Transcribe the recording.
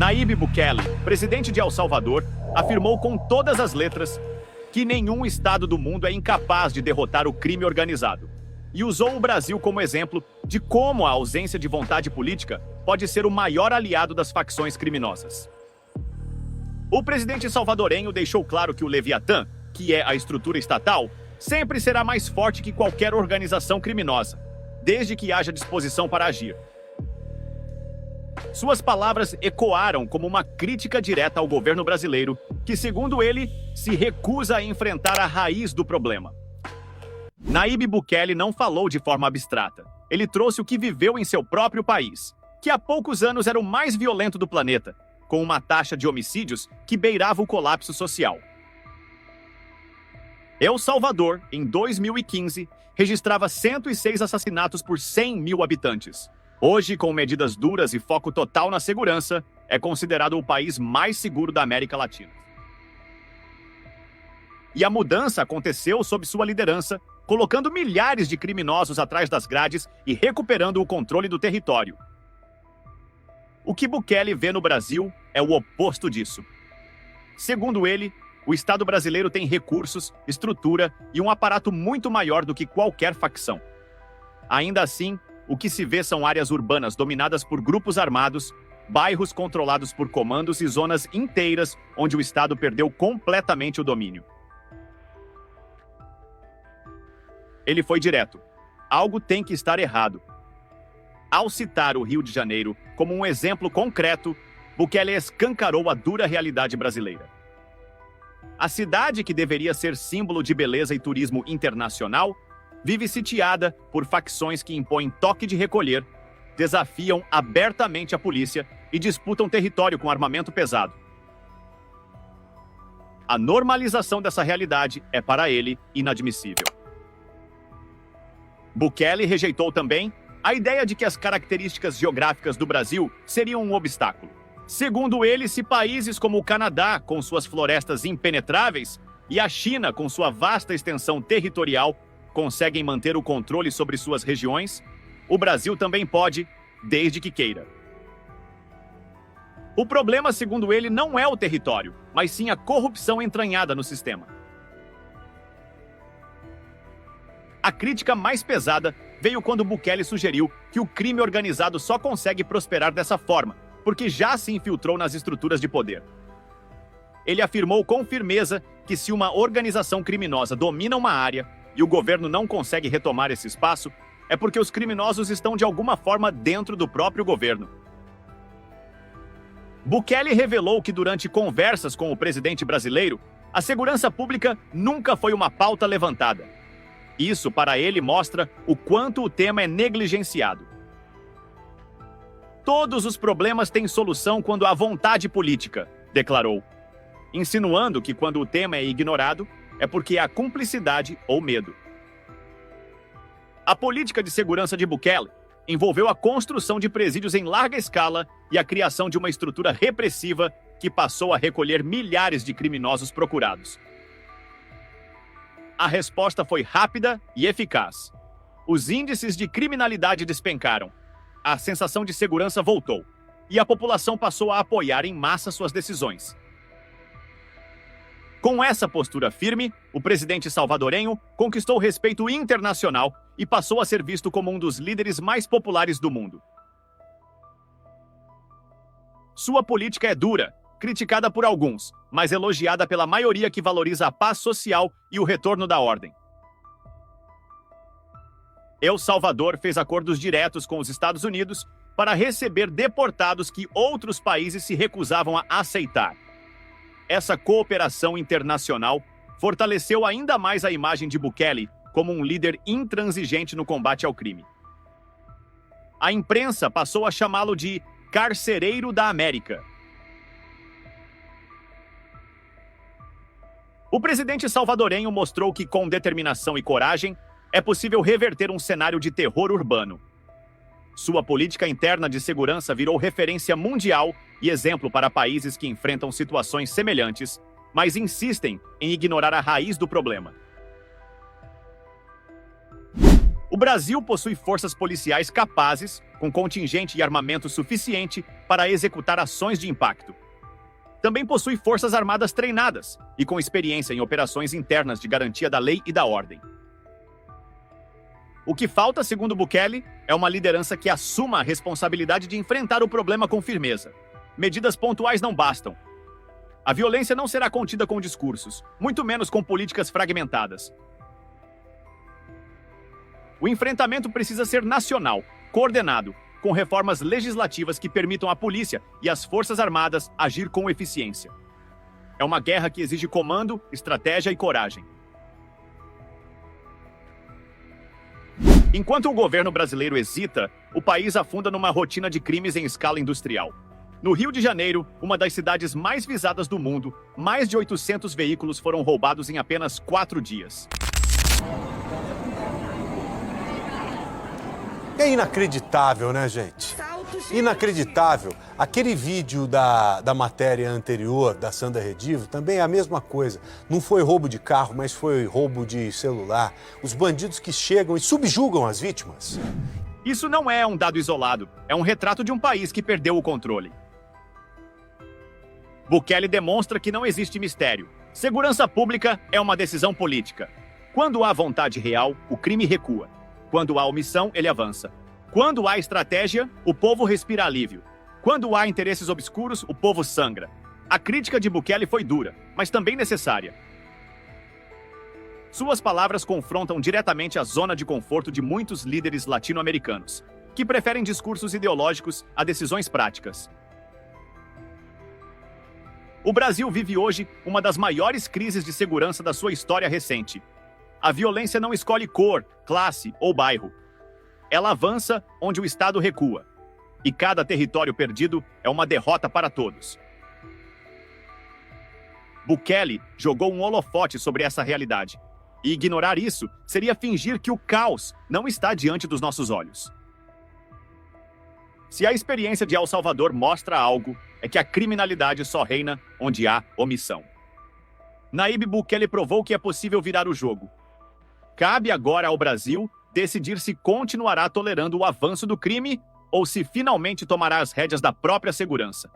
Nayib Bukele, presidente de El Salvador, afirmou com todas as letras que nenhum estado do mundo é incapaz de derrotar o crime organizado, e usou o Brasil como exemplo de como a ausência de vontade política pode ser o maior aliado das facções criminosas. O presidente salvadorenho deixou claro que o Leviatã, que é a estrutura estatal, sempre será mais forte que qualquer organização criminosa, desde que haja disposição para agir. Suas palavras ecoaram como uma crítica direta ao governo brasileiro, que, segundo ele, se recusa a enfrentar a raiz do problema. Nayib Bukele não falou de forma abstrata. Ele trouxe o que viveu em seu próprio país, que há poucos anos era o mais violento do planeta, com uma taxa de homicídios que beirava o colapso social. El Salvador, em 2015, registrava 106 assassinatos por 100 mil habitantes. Hoje, com medidas duras e foco total na segurança, é considerado o país mais seguro da América Latina. E a mudança aconteceu sob sua liderança, colocando milhares de criminosos atrás das grades e recuperando o controle do território. O que Bukele vê no Brasil é o oposto disso. Segundo ele, o Estado brasileiro tem recursos, estrutura e um aparato muito maior do que qualquer facção. Ainda assim, o que se vê são áreas urbanas dominadas por grupos armados, bairros controlados por comandos e zonas inteiras onde o Estado perdeu completamente o domínio. Ele foi direto. Algo tem que estar errado. Ao citar o Rio de Janeiro como um exemplo concreto, Bukele escancarou a dura realidade brasileira. A cidade, que deveria ser símbolo de beleza e turismo internacional, vive sitiada por facções que impõem toque de recolher, desafiam abertamente a polícia e disputam território com armamento pesado. A normalização dessa realidade é, para ele, inadmissível. Bukele rejeitou também a ideia de que as características geográficas do Brasil seriam um obstáculo. Segundo ele, se países como o Canadá, com suas florestas impenetráveis, e a China, com sua vasta extensão territorial, conseguem manter o controle sobre suas regiões, o Brasil também pode, desde que queira. O problema, segundo ele, não é o território, mas sim a corrupção entranhada no sistema. A crítica mais pesada veio quando Bukele sugeriu que o crime organizado só consegue prosperar dessa forma, porque já se infiltrou nas estruturas de poder. Ele afirmou com firmeza que se uma organização criminosa domina uma área e o governo não consegue retomar esse espaço, é porque os criminosos estão de alguma forma dentro do próprio governo. Bukele revelou que durante conversas com o presidente brasileiro, a segurança pública nunca foi uma pauta levantada. Isso, para ele, mostra o quanto o tema é negligenciado. Todos os problemas têm solução quando há vontade política, declarou, insinuando que quando o tema é ignorado, é porque há cumplicidade ou medo. A política de segurança de Bukele envolveu a construção de presídios em larga escala e a criação de uma estrutura repressiva que passou a recolher milhares de criminosos procurados. A resposta foi rápida e eficaz. Os índices de criminalidade despencaram, a sensação de segurança voltou e a população passou a apoiar em massa suas decisões. Com essa postura firme, o presidente salvadorenho conquistou respeito internacional e passou a ser visto como um dos líderes mais populares do mundo. Sua política é dura, criticada por alguns, mas elogiada pela maioria que valoriza a paz social e o retorno da ordem. El Salvador fez acordos diretos com os Estados Unidos para receber deportados que outros países se recusavam a aceitar. Essa cooperação internacional fortaleceu ainda mais a imagem de Bukele como um líder intransigente no combate ao crime. A imprensa passou a chamá-lo de carcereiro da América. O presidente salvadorenho mostrou que, com determinação e coragem, é possível reverter um cenário de terror urbano. Sua política interna de segurança virou referência mundial e exemplo para países que enfrentam situações semelhantes, mas insistem em ignorar a raiz do problema. O Brasil possui forças policiais capazes, com contingente e armamento suficiente para executar ações de impacto. Também possui forças armadas treinadas e com experiência em operações internas de garantia da lei e da ordem. O que falta, segundo Bukele, é uma liderança que assuma a responsabilidade de enfrentar o problema com firmeza. Medidas pontuais não bastam. A violência não será contida com discursos, muito menos com políticas fragmentadas. O enfrentamento precisa ser nacional, coordenado, com reformas legislativas que permitam à polícia e às forças armadas agir com eficiência. É uma guerra que exige comando, estratégia e coragem. Enquanto o governo brasileiro hesita, o país afunda numa rotina de crimes em escala industrial. No Rio de Janeiro, uma das cidades mais visadas do mundo, mais de 800 veículos foram roubados em apenas 4 dias. É inacreditável, né, gente? Inacreditável. Aquele vídeo da matéria anterior, da Sandra Redivo, também é a mesma coisa. Não foi roubo de carro, mas foi roubo de celular. Os bandidos que chegam e subjugam as vítimas. Isso não é um dado isolado, é um retrato de um país que perdeu o controle. Bukele demonstra que não existe mistério. Segurança pública é uma decisão política. Quando há vontade real, o crime recua. Quando há omissão, ele avança. Quando há estratégia, o povo respira alívio. Quando há interesses obscuros, o povo sangra. A crítica de Bukele foi dura, mas também necessária. Suas palavras confrontam diretamente a zona de conforto de muitos líderes latino-americanos, que preferem discursos ideológicos a decisões práticas. O Brasil vive hoje uma das maiores crises de segurança da sua história recente. A violência não escolhe cor, classe ou bairro. Ela avança onde o Estado recua. E cada território perdido é uma derrota para todos. Bukele jogou um holofote sobre essa realidade. E ignorar isso seria fingir que o caos não está diante dos nossos olhos. Se a experiência de El Salvador mostra algo, é que a criminalidade só reina onde há omissão. Nayib Bukele provou que é possível virar o jogo. Cabe agora ao Brasil decidir se continuará tolerando o avanço do crime ou se finalmente tomará as rédeas da própria segurança.